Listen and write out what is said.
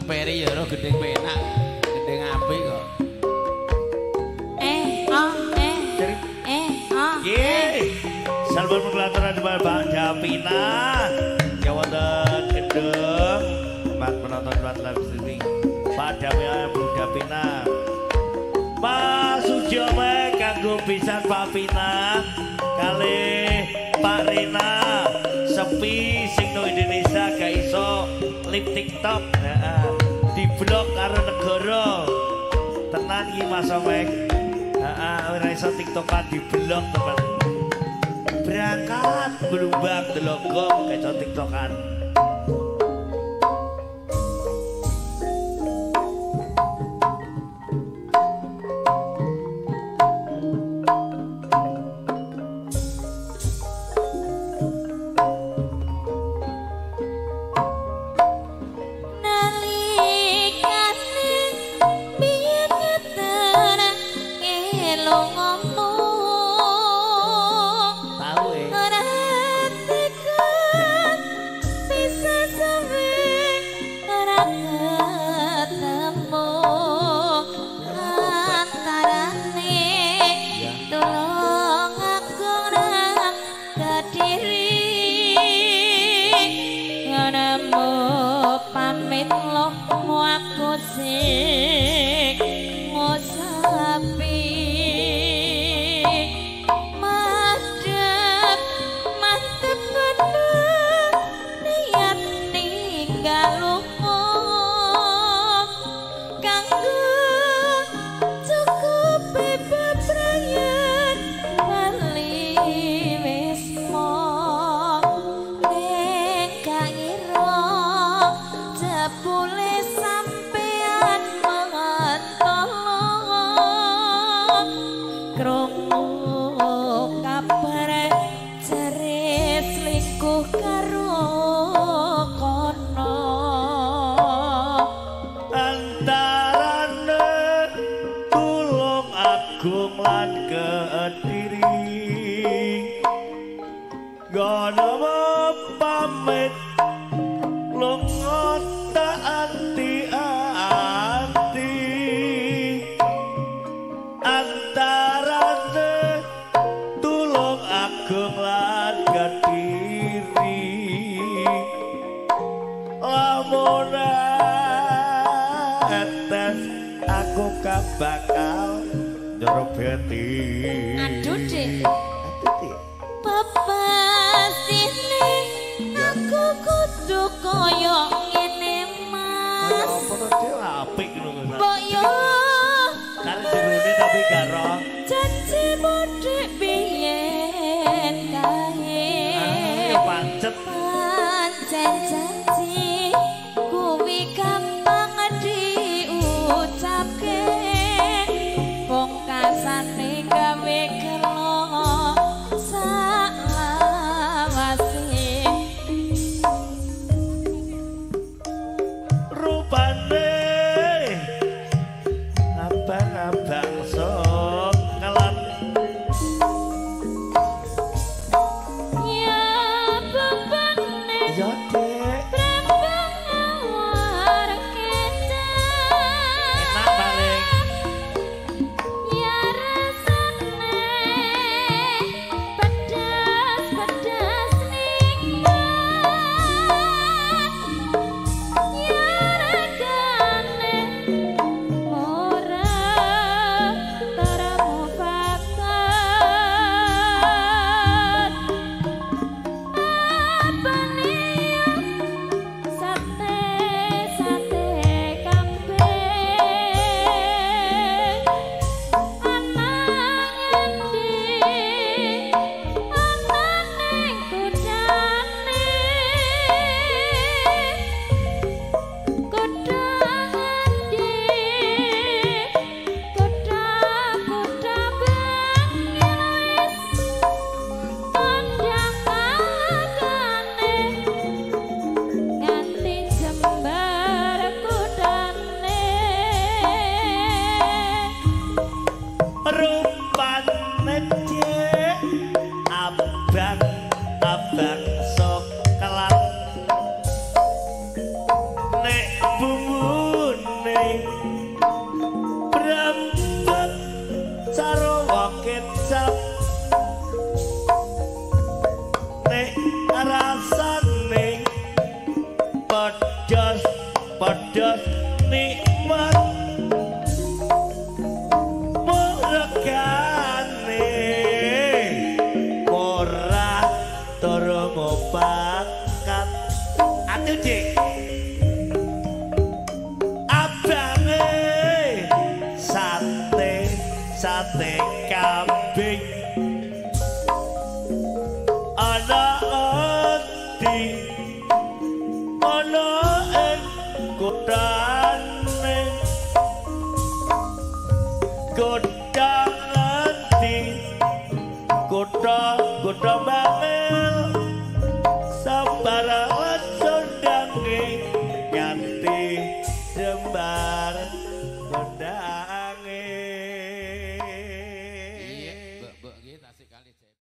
Peri ya ora gedeng penak, gedeng apik kok. Sampun menggelataran Mbak Japina ya wonten gedung tempat penonton live streaming Padamnya Bu Japina Mas Sujome kanggo pisan Pak Pina kali Pak Rina sepi sing no Indonesia gak iso lip TikTok di blok karo negara tenan iki Mas Omek ora iso TikTokan di blok teman berangkat berumbak delok gong kayak TikTokan. Bakal jorok beti. Aduh deh. Papa sini aku kudu koyo ngene Mas. Foto dhewe apik ngono. Mbok yo. Kare jerone tapi garo. Janji modhek biyen kae. Ya pancet. Pancen janji kuwi gampang diucapke. Pungkasane gawe gelo salawase rupane abang-abang sok kelan kutha bangil sabar sundange nganti jembar